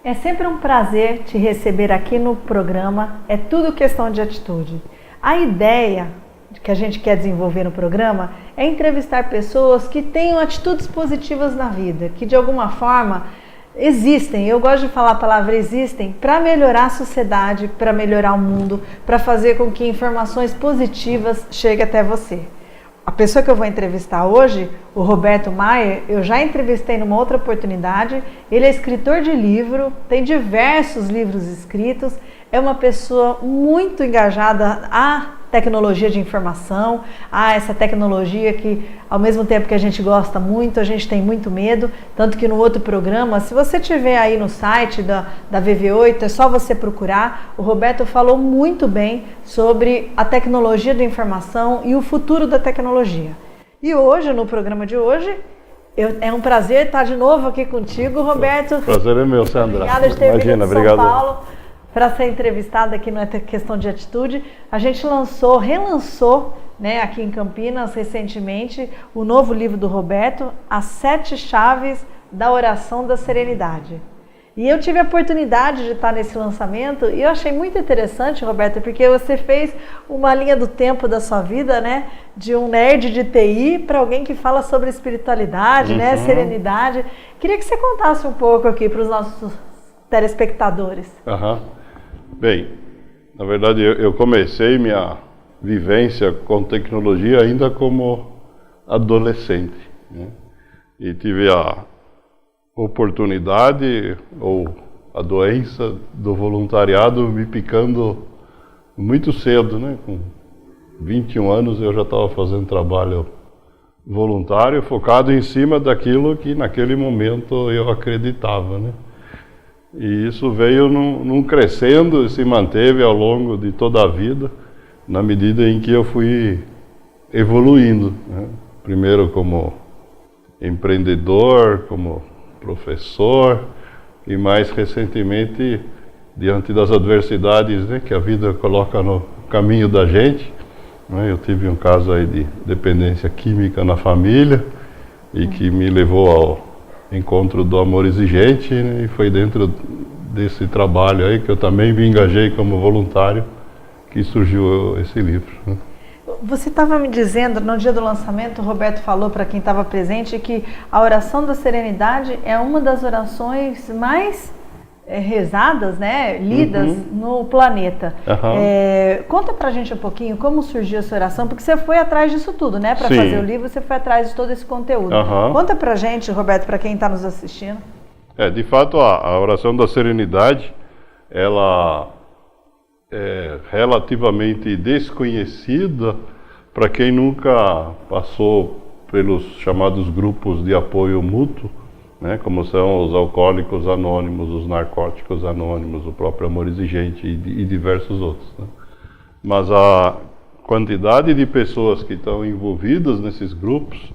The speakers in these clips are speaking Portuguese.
É sempre um prazer te receber aqui no programa É Tudo Questão de Atitude. A ideia que a gente quer desenvolver no programa é entrevistar pessoas que tenham atitudes positivas na vida, que de alguma forma existem, eu gosto de falar a palavra existem, para melhorar a sociedade, para melhorar o mundo, para fazer com que informações positivas cheguem até você. A pessoa que eu vou entrevistar hoje, o Roberto Maia, eu já entrevistei numa outra oportunidade. Ele é escritor de livro, tem diversos livros escritos, é uma pessoa muito engajada à tecnologia de informação, a essa tecnologia que, ao mesmo tempo que a gente gosta muito, a gente tem muito medo, tanto que no outro programa, se você tiver aí no site da VV8, é só você procurar, o Roberto falou muito bem sobre a tecnologia da informação e o futuro da tecnologia. E hoje, no programa de hoje, é um prazer estar de novo aqui contigo, Roberto. Prazer é meu, Sandra. Obrigada de ter vindo de São obrigado. Paulo para ser entrevistada aqui no Questão de Atitude. A gente relançou, né, aqui em Campinas recentemente o novo livro do Roberto, As 7 Chaves da Oração da Serenidade. E eu tive a oportunidade de estar nesse lançamento e eu achei muito interessante, Roberto, porque você fez uma linha do tempo da sua vida, né, de um nerd de TI para alguém que fala sobre espiritualidade, né, serenidade. Queria que você contasse um pouco aqui para os nossos telespectadores. Bem, na verdade eu comecei minha vivência com tecnologia ainda como adolescente, né? E tive a oportunidade ou a doença do voluntariado me picando muito cedo, né? Com 21 anos eu já estava fazendo trabalho voluntário focado em cima daquilo que naquele momento eu acreditava, né? E isso veio num crescendo e se manteve ao longo de toda a vida, na medida em que eu fui evoluindo, né? Primeiro como empreendedor, como professor e mais recentemente diante das adversidades, né, que a vida coloca no caminho da gente, né? Eu tive um caso aí de dependência química na família e que me levou ao encontro do amor exigente, né? E foi dentro desse trabalho aí que eu também me engajei como voluntário que surgiu esse livro, né? Você estava me dizendo, no dia do lançamento, o Roberto falou para quem estava presente que a oração da serenidade é uma das orações mais rezadas, né, lidas no planeta. Conta pra gente um pouquinho como surgiu essa oração, porque você foi atrás disso tudo, né, para fazer o livro, você foi atrás de todo esse conteúdo. Conta pra gente, Roberto, para quem está nos assistindo. De fato, a oração da serenidade, ela é relativamente desconhecida para quem nunca passou pelos chamados grupos de apoio mútuo, né, como são os alcoólicos anônimos, os narcóticos anônimos, o próprio amor exigente e diversos outros, né? Mas a quantidade de pessoas que estão envolvidas nesses grupos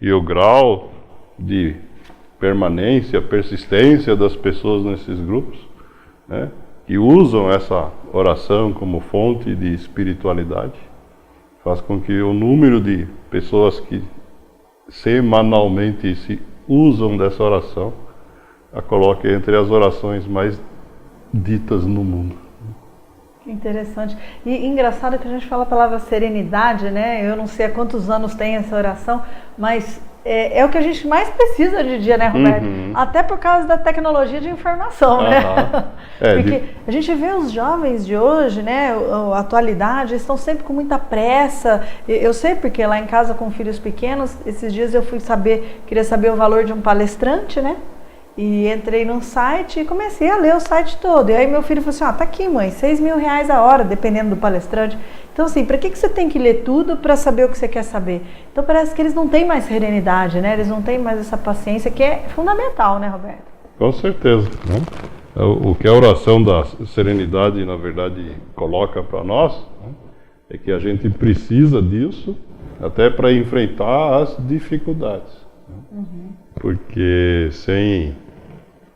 e o grau de permanência, persistência das pessoas nesses grupos, né, que usam essa oração como fonte de espiritualidade, faz com que o número de pessoas que semanalmente se usam dessa oração a coloque entre as orações mais ditas no mundo. Que interessante. E engraçado que a gente fala a palavra serenidade, né? Eu não sei há quantos anos tem essa oração, mas é o que a gente mais precisa hoje em dia, né, Roberto? Até por causa da tecnologia de informação, né? Porque a gente vê os jovens de hoje, né, a atualidade, estão sempre com muita pressa. Eu sei porque lá em casa com filhos pequenos, esses dias eu queria saber o valor de um palestrante, né? E entrei num site e comecei a ler o site todo. E aí meu filho falou assim, tá aqui, mãe, R$6.000 a hora, dependendo do palestrante. Então assim, para que você tem que ler tudo para saber o que você quer saber? Então parece que eles não têm mais serenidade, né? Eles não têm mais essa paciência que é fundamental, né, Roberto? Com certeza, né? O que a oração da serenidade, na verdade, coloca para nós, né, é que a gente precisa disso até para enfrentar as dificuldades, né? Porque sem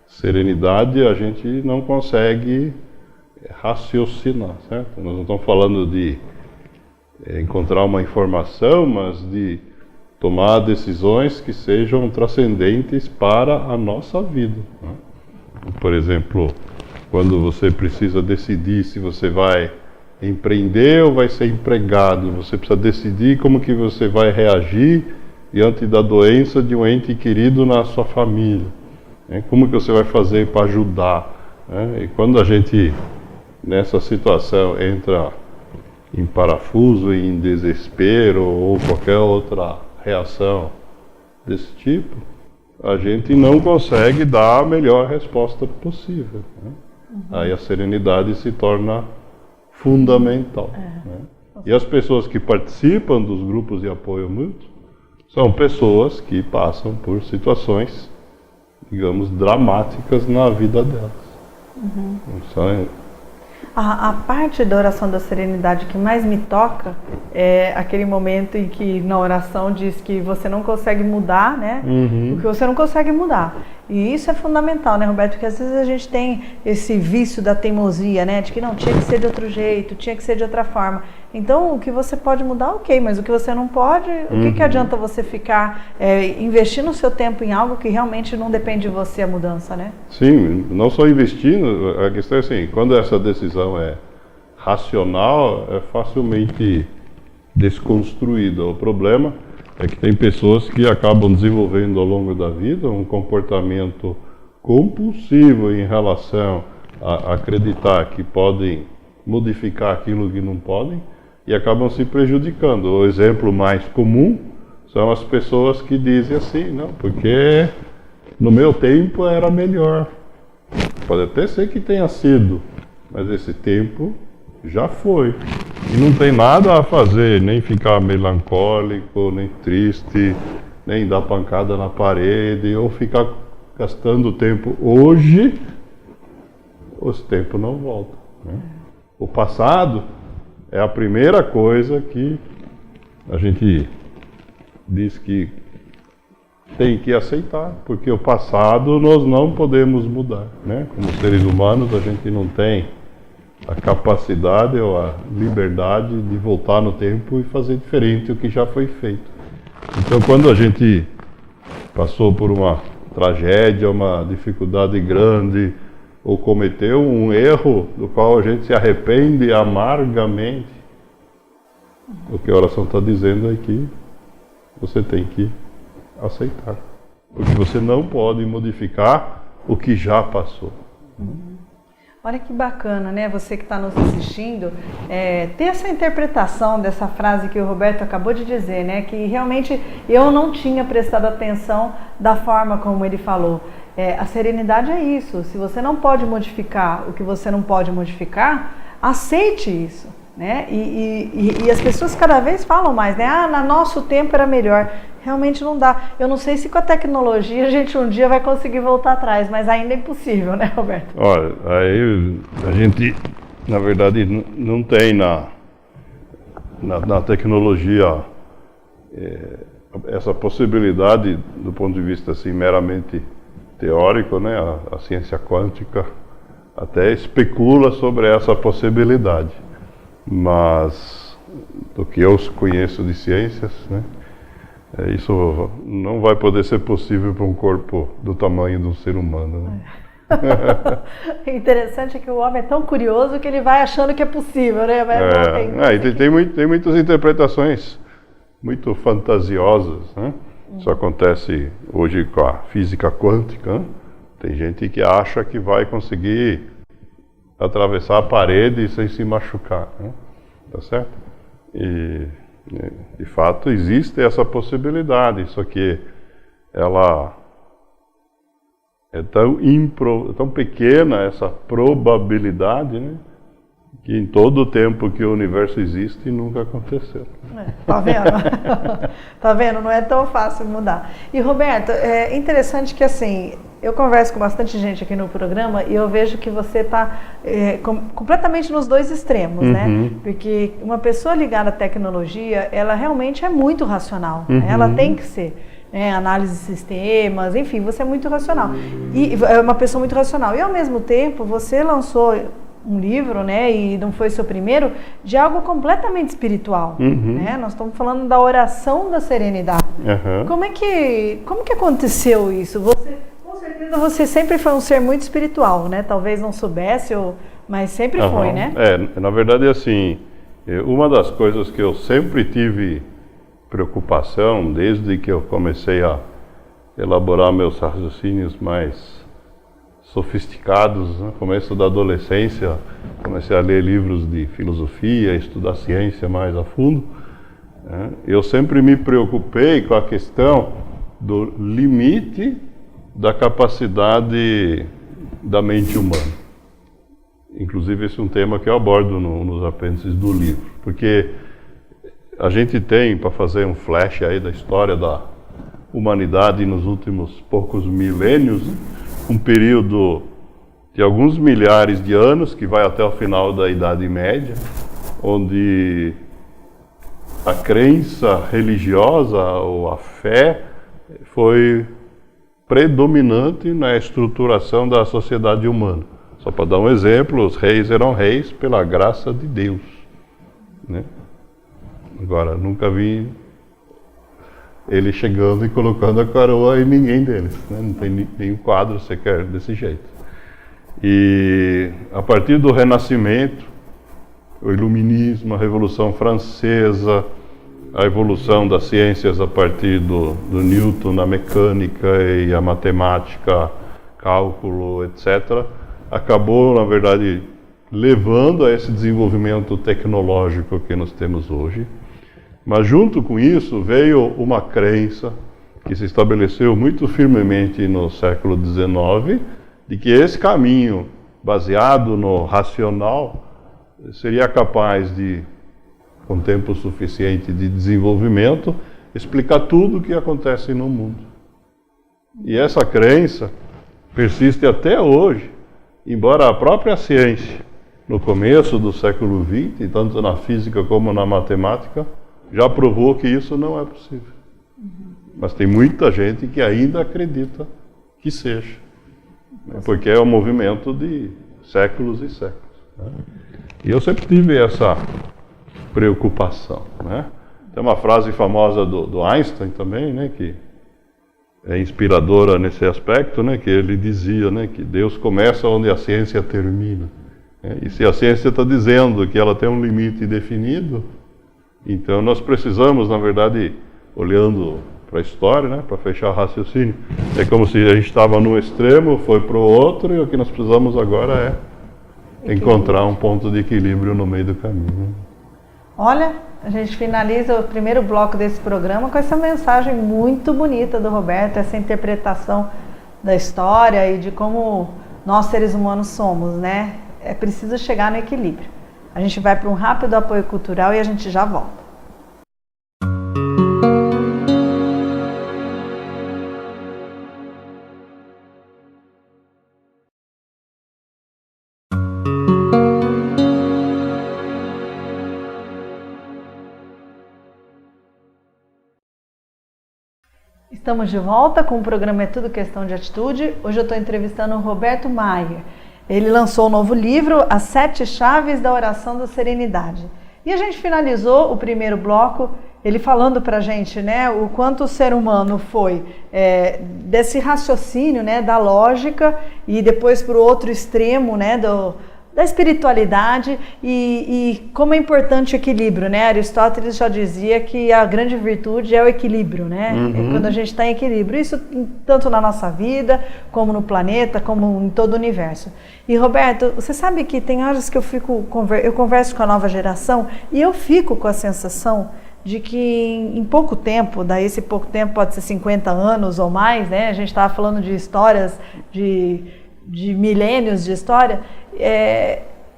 serenidade a gente não consegue raciocinar, certo? Nós não estamos falando de encontrar uma informação, mas de tomar decisões que sejam transcendentes para a nossa vida, né? Por exemplo, quando você precisa decidir se você vai empreender ou vai ser empregado, você precisa decidir como que você vai reagir diante da doença de um ente querido na sua família, né? Como que você vai fazer para ajudar, né? E quando a gente nessa situação entra em parafuso, em desespero ou qualquer outra reação desse tipo, a gente não consegue dar a melhor resposta possível, né? Aí a serenidade se torna fundamental, né? E as pessoas que participam dos grupos de apoio mútuo são pessoas que passam por situações, digamos, dramáticas na vida delas. Então, a parte da oração da serenidade que mais me toca é aquele momento em que na oração diz que você não consegue mudar, né? O que você não consegue mudar. E isso é fundamental, né, Roberto? Porque às vezes a gente tem esse vício da teimosia, né? De que não, tinha que ser de outro jeito, tinha que ser de outra forma. Então, o que você pode mudar, ok, mas o que você não pode, o que adianta você ficar investindo o seu tempo em algo que realmente não depende de você, a mudança, né? Sim, não só investindo, a questão é assim, quando essa decisão é racional, é facilmente desconstruída. O problema é que tem pessoas que acabam desenvolvendo ao longo da vida um comportamento compulsivo em relação a acreditar que podem modificar aquilo que não podem e acabam se prejudicando. O exemplo mais comum são as pessoas que dizem assim, não, porque no meu tempo era melhor. Pode até ser que tenha sido, mas esse tempo já foi. E não tem nada a fazer, nem ficar melancólico, nem triste, nem dar pancada na parede, ou ficar gastando tempo hoje, os tempos não voltam, né? O passado é a primeira coisa que a gente diz que tem que aceitar, porque o passado nós não podemos mudar, né? Como seres humanos, a gente não tem a capacidade ou a liberdade de voltar no tempo e fazer diferente o que já foi feito. Então, quando a gente passou por uma tragédia, uma dificuldade grande, ou cometeu um erro do qual a gente se arrepende amargamente, o que a oração está dizendo é que você tem que aceitar, porque você não pode modificar o que já passou. Olha que bacana, né? Você que está nos assistindo, ter essa interpretação dessa frase que o Roberto acabou de dizer, né? Que realmente eu não tinha prestado atenção da forma como ele falou. A serenidade é isso. Se você não pode modificar o que você não pode modificar, aceite isso, né? E as pessoas cada vez falam mais, né? Ah, no nosso tempo era melhor. Realmente não dá. Eu não sei se com a tecnologia a gente um dia vai conseguir voltar atrás, mas ainda é impossível, né, Roberto? Olha, aí a gente, na verdade, não tem na tecnologia essa possibilidade do ponto de vista assim, meramente teórico, né? A ciência quântica até especula sobre essa possibilidade, mas do que eu conheço de ciências, né? Isso não vai poder ser possível para um corpo do tamanho de um ser humano, né? Interessante é que o homem é tão curioso que ele vai achando que é possível, né? Tem muitas interpretações muito fantasiosas, né? Isso acontece hoje com a física quântica, né? Tem gente que acha que vai conseguir atravessar a parede sem se machucar, né? Tá certo? E de fato existe essa possibilidade, só que ela é tão pequena, essa probabilidade, né? Que em todo o tempo que o universo existe nunca aconteceu. Tá vendo? Tá vendo? Não é tão fácil mudar. E Roberto, é interessante que assim, eu converso com bastante gente aqui no programa e eu vejo que você está completamente nos dois extremos, né? Porque uma pessoa ligada à tecnologia, ela realmente é muito racional, né? Ela tem que ser. Análise de sistemas, enfim, você é muito racional. E é uma pessoa muito racional. E ao mesmo tempo, você lançou um livro, né, e não foi seu primeiro, de algo completamente espiritual, né? Nós estamos falando da oração da serenidade. Como é que aconteceu isso? Você, com certeza, Você sempre foi um ser muito espiritual, né? Talvez não soubesse, mas sempre foi, né? Na verdade, assim, uma das coisas que eu sempre tive preocupação, desde que eu comecei a elaborar meus raciocínios mais sofisticados, no começo da adolescência, comecei a ler livros de filosofia, estudar ciência mais a fundo, eu sempre me preocupei com a questão do limite da capacidade da mente humana. Inclusive, esse é um tema que eu abordo nos apêndices do livro, porque a gente tem, para fazer um flash aí da história da humanidade nos últimos poucos milênios, um período de alguns milhares de anos, que vai até o final da Idade Média, onde a crença religiosa ou a fé foi predominante na estruturação da sociedade humana. Só para dar um exemplo, os reis eram reis pela graça de Deus, né? Agora, nunca vi ele chegando e colocando a coroa em ninguém deles, né? Não tem nenhum quadro sequer desse jeito. E a partir do Renascimento, o Iluminismo, a Revolução Francesa, a evolução das ciências a partir do Newton na mecânica e a matemática, cálculo, etc., acabou, na verdade, levando a esse desenvolvimento tecnológico que nós temos hoje. Mas junto com isso veio uma crença que se estabeleceu muito firmemente no século XIX, de que esse caminho baseado no racional seria capaz de, com tempo suficiente de desenvolvimento, explicar tudo o que acontece no mundo. E essa crença persiste até hoje, embora a própria ciência, no começo do século XX, tanto na física como na matemática, já provou que isso não é possível. Mas tem muita gente que ainda acredita que seja, né? Porque é um movimento de séculos e séculos, né? E eu sempre tive essa preocupação, né? Tem uma frase famosa do Einstein também, né, que é inspiradora nesse aspecto, né, que ele dizia, né, que Deus começa onde a ciência termina, né? E se a ciência está dizendo que ela tem um limite definido, então nós precisamos, na verdade, olhando para a história, né, para fechar o raciocínio, é como se a gente estava num extremo, foi para o outro, e o que nós precisamos agora é encontrar um ponto de equilíbrio no meio do caminho. Olha, a gente finaliza o primeiro bloco desse programa com essa mensagem muito bonita do Roberto, essa interpretação da história e de como nós seres humanos somos, né? É preciso chegar no equilíbrio. A gente vai para um rápido apoio cultural e a gente já volta. Estamos de volta com o programa É Tudo Questão de Atitude. Hoje eu estou entrevistando o Roberto Maier. Ele lançou um novo livro, As 7 Chaves da Oração da Serenidade. E a gente finalizou o primeiro bloco, ele falando para a gente, né, o quanto o ser humano foi desse raciocínio, né, da lógica, e depois para o outro extremo, né, da espiritualidade, e como é importante o equilíbrio, né? Aristóteles já dizia que a grande virtude é o equilíbrio, né? É quando a gente está em equilíbrio, isso tanto na nossa vida, como no planeta, como em todo o universo. E Roberto, você sabe que tem horas que eu converso com a nova geração e eu fico com a sensação de que em pouco tempo, daí esse pouco tempo pode ser 50 anos ou mais, né? A gente estava falando de histórias de milênios de história,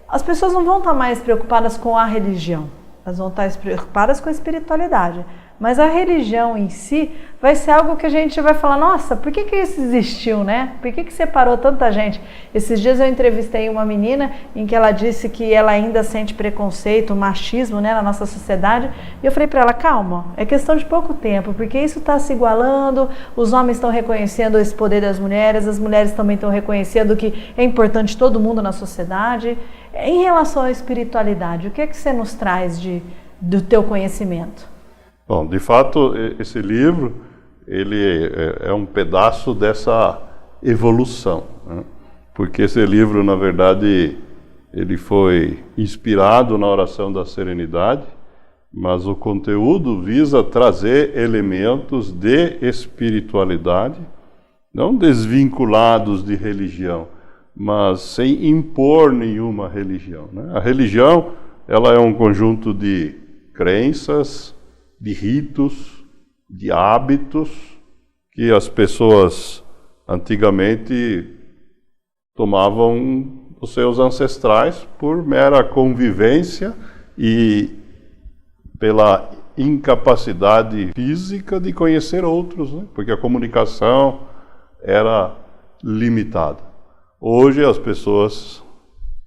as pessoas não vão estar mais preocupadas com a religião, elas vão estar preocupadas com a espiritualidade. Mas a religião em si vai ser algo que a gente vai falar, nossa, por que isso existiu, né? Por que separou tanta gente? Esses dias eu entrevistei uma menina em que ela disse que ela ainda sente preconceito, machismo, né, na nossa sociedade. E eu falei para ela, calma, é questão de pouco tempo, porque isso está se igualando, os homens estão reconhecendo esse poder das mulheres, as mulheres também estão reconhecendo que é importante todo mundo na sociedade. Em relação à espiritualidade, o que é que você nos traz do teu conhecimento? Bom, de fato, esse livro, ele é um pedaço dessa evolução, né? Porque esse livro, na verdade, ele foi inspirado na oração da serenidade, mas o conteúdo visa trazer elementos de espiritualidade, não desvinculados de religião, mas sem impor nenhuma religião, né? A religião, ela é um conjunto de crenças, de ritos, de hábitos que as pessoas antigamente tomavam os seus ancestrais por mera convivência e pela incapacidade física de conhecer outros, né? Porque a comunicação era limitada. Hoje as pessoas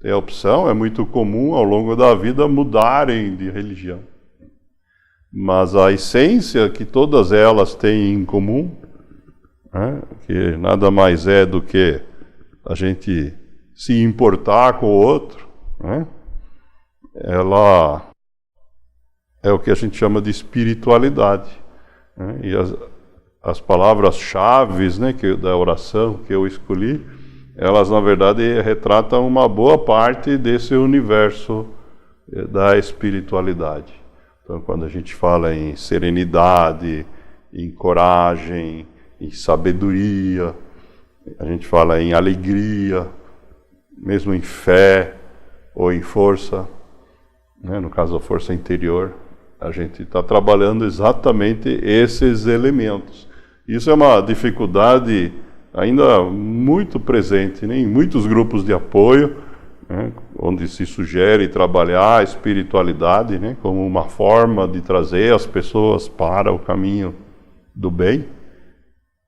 têm a opção, é muito comum ao longo da vida mudarem de religião. Mas a essência que todas elas têm em comum, né? Que nada mais é do que a gente se importar com o outro, né? Ela é o que a gente chama de espiritualidade, né? E as palavras-chave, né, da oração que eu escolhi, elas na verdade retratam uma boa parte desse universo da espiritualidade. Então, quando a gente fala em serenidade, em coragem, em sabedoria, a gente fala em alegria, mesmo em fé ou em força, né? No caso a força interior, a gente está trabalhando exatamente esses elementos. Isso é uma dificuldade ainda muito presente, né? Em muitos grupos de apoio, né? Onde se sugere trabalhar a espiritualidade, né? Como uma forma de trazer as pessoas para o caminho do bem.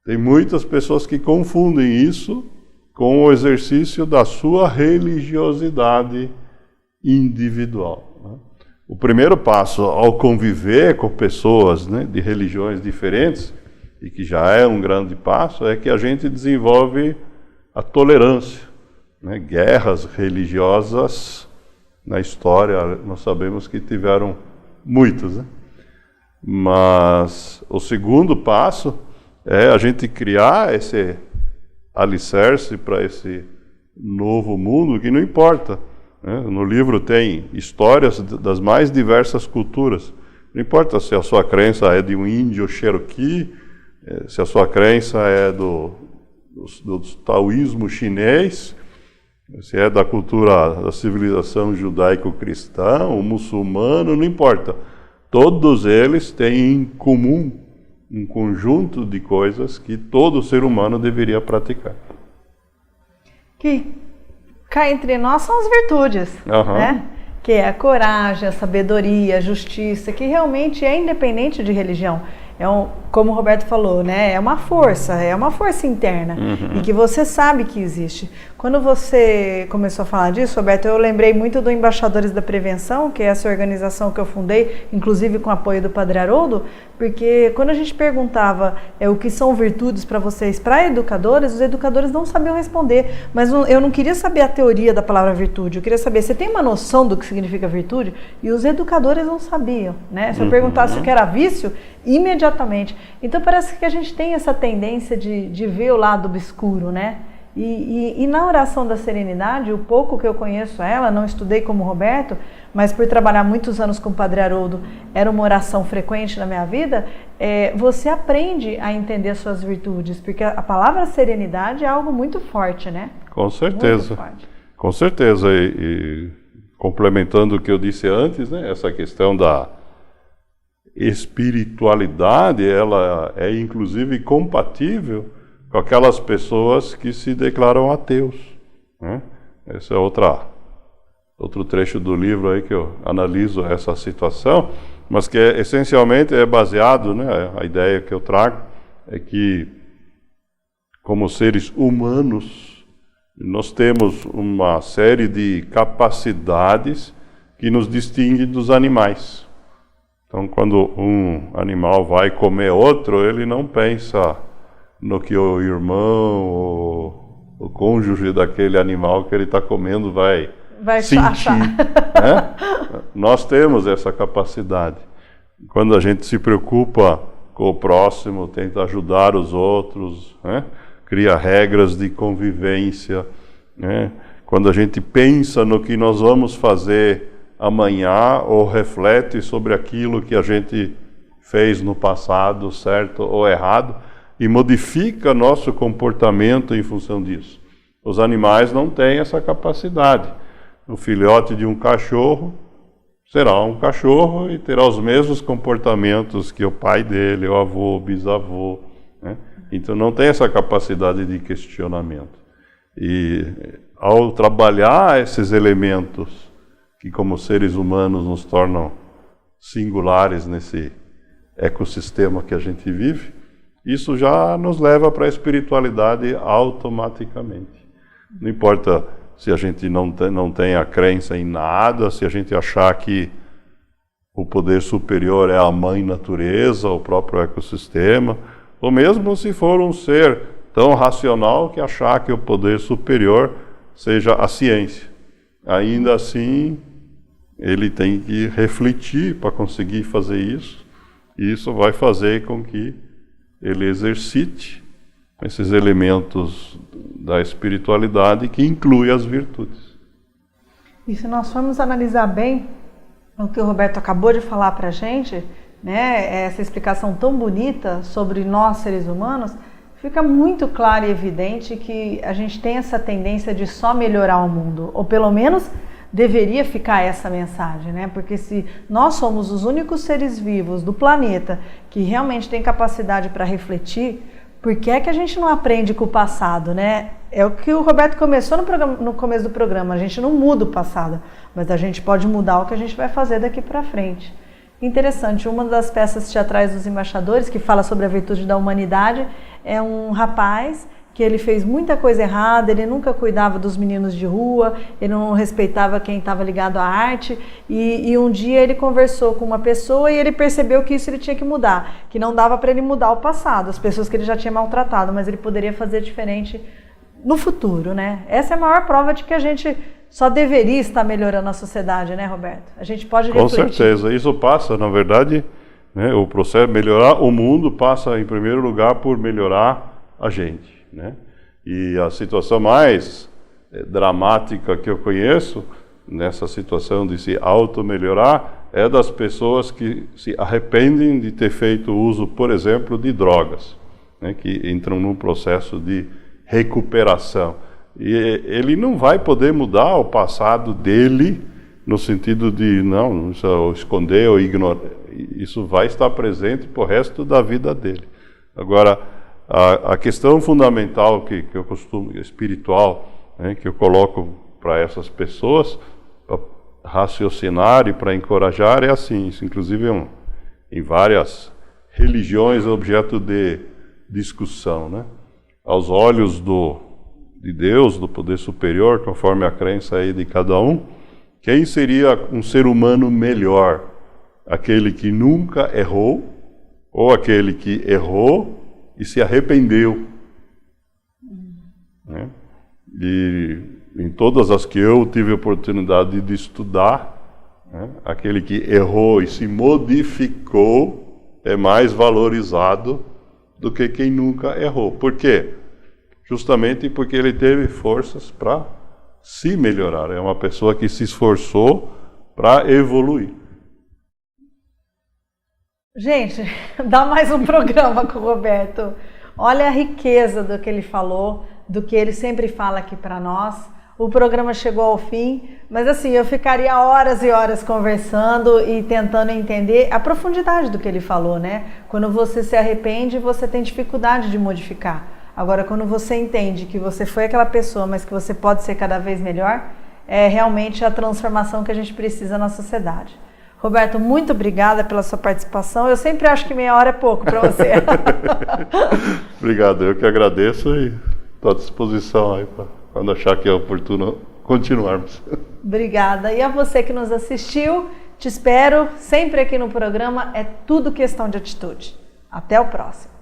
Tem muitas pessoas que confundem isso com o exercício da sua religiosidade individual, né? O primeiro passo ao conviver com pessoas, né, de religiões diferentes, e que já é um grande passo, é que a gente desenvolve a tolerância, né? Guerras religiosas na história, nós sabemos que tiveram muitas, né? Mas o segundo passo é a gente criar esse alicerce para esse novo mundo, que não importa, né? No livro tem histórias das mais diversas culturas. Não importa se a sua crença é de um índio Cherokee, se a sua crença é do taoísmo chinês, se é da cultura da civilização judaico-cristã ou muçulmano, não importa. Todos eles têm em comum um conjunto de coisas que todo ser humano deveria praticar. Que cá entre nós são as virtudes, né? Que é a coragem, a sabedoria, a justiça, que realmente é independente de religião. Como o Roberto falou, né? É uma força interna, e que você sabe que existe. Quando você começou a falar disso, Roberto, eu lembrei muito do Embaixadores da Prevenção, que é essa organização que eu fundei, inclusive com o apoio do Padre Haroldo, porque quando a gente perguntava o que são virtudes para vocês, para educadores, os educadores não sabiam responder, mas eu não queria saber a teoria da palavra virtude, eu queria saber, você tem uma noção do que significa virtude? E os educadores não sabiam, né? Se eu perguntasse o que era vício, imediatamente. Então parece que a gente tem essa tendência de ver o lado obscuro, né? E na oração da serenidade, o pouco que eu conheço ela, não estudei como o Roberto, mas por trabalhar muitos anos com o Padre Haroldo, era uma oração frequente na minha vida, você aprende a entender as suas virtudes, porque a palavra serenidade é algo muito forte, né? Com certeza, com certeza. E complementando o que eu disse antes, né, essa questão da espiritualidade, ela é inclusive compatível com aquelas pessoas que se declaram ateus, né? Esse é outro trecho do livro aí que eu analiso essa situação, mas que essencialmente é baseado, né, a ideia que eu trago é que, como seres humanos, nós temos uma série de capacidades que nos distinguem dos animais. Então, quando um animal vai comer outro, ele não pensa no que o irmão ou o cônjuge daquele animal que ele está comendo vai sentir, né? Nós temos essa capacidade. Quando a gente se preocupa com o próximo, tenta ajudar os outros, né? cria regras de convivência, né? Quando a gente pensa no que nós vamos fazer amanhã ou reflete sobre aquilo que a gente fez no passado, certo ou errado, e modifica nosso comportamento em função disso. Os animais não têm essa capacidade. O filhote de um cachorro será um cachorro e terá os mesmos comportamentos que o pai dele, o avô, o bisavô, né? Então não tem essa capacidade de questionamento. E ao trabalhar esses elementos que como seres humanos nos tornam singulares nesse ecossistema que a gente vive, isso já nos leva para a espiritualidade automaticamente. Não importa se a gente não tem a crença em nada, se a gente achar que o poder superior é a mãe natureza, o próprio ecossistema, ou mesmo se for um ser tão racional que achar que o poder superior seja a ciência. Ainda assim, ele tem que refletir para conseguir fazer isso, e isso vai fazer com que ele exercite esses elementos da espiritualidade que inclui as virtudes. E se nós formos analisar bem o que o Roberto acabou de falar para a gente, né, essa explicação tão bonita sobre nós seres humanos, fica muito claro e evidente que a gente tem essa tendência de só melhorar o mundo, ou pelo menos deveria ficar essa mensagem, né? Porque se nós somos os únicos seres vivos do planeta que realmente tem capacidade para refletir, por que é que a gente não aprende com o passado, né? É o que o Roberto começou no começo do programa, a gente não muda o passado, mas a gente pode mudar o que a gente vai fazer daqui para frente. Interessante, uma das peças teatrais dos Embaixadores, que fala sobre a virtude da humanidade, é um rapaz que ele fez muita coisa errada, ele nunca cuidava dos meninos de rua, ele não respeitava quem estava ligado à arte, e um dia ele conversou com uma pessoa e ele percebeu que isso ele tinha que mudar, que não dava para ele mudar o passado, as pessoas que ele já tinha maltratado, mas ele poderia fazer diferente no futuro, né? Essa é a maior prova de que a gente só deveria estar melhorando a sociedade, né, Roberto? A gente pode refletir. Com certeza, isso passa, na verdade, né, o processo de melhorar o mundo passa, em primeiro lugar, por melhorar a gente, né? E a situação mais dramática que eu conheço, nessa situação de se auto-melhorar, é das pessoas que se arrependem de ter feito uso, por exemplo, de drogas, né, que entram num processo de recuperação. E ele não vai poder mudar o passado dele no sentido de, não, esconder ou ignorar. Isso vai estar presente para o resto da vida dele. Agora, a questão fundamental que eu costumo, espiritual, né, que eu coloco para essas pessoas, para raciocinar e para encorajar, é assim. Isso, inclusive, em várias religiões, é objeto de discussão, né? Aos olhos de Deus, do poder superior, conforme a crença aí de cada um, quem seria um ser humano melhor? Aquele que nunca errou ou aquele que errou e se arrependeu? Né? E em todas as que eu tive a oportunidade de estudar, né, aquele que errou e se modificou é mais valorizado do que quem nunca errou. Por quê? Justamente porque ele teve forças para se melhorar. É uma pessoa que se esforçou para evoluir. Gente, dá mais um programa com o Roberto. Olha a riqueza do que ele falou, do que ele sempre fala aqui para nós. O programa chegou ao fim, mas assim, eu ficaria horas e horas conversando e tentando entender a profundidade do que ele falou, né? Quando você se arrepende, você tem dificuldade de modificar. Agora, quando você entende que você foi aquela pessoa, mas que você pode ser cada vez melhor, é realmente a transformação que a gente precisa na sociedade. Roberto, muito obrigada pela sua participação. Eu sempre acho que meia hora é pouco para você. Obrigado, eu que agradeço e estou à disposição aí para quando achar que é oportuno continuarmos. Obrigada. E a você que nos assistiu, te espero sempre aqui no programa É Tudo Questão de Atitude. Até o próximo.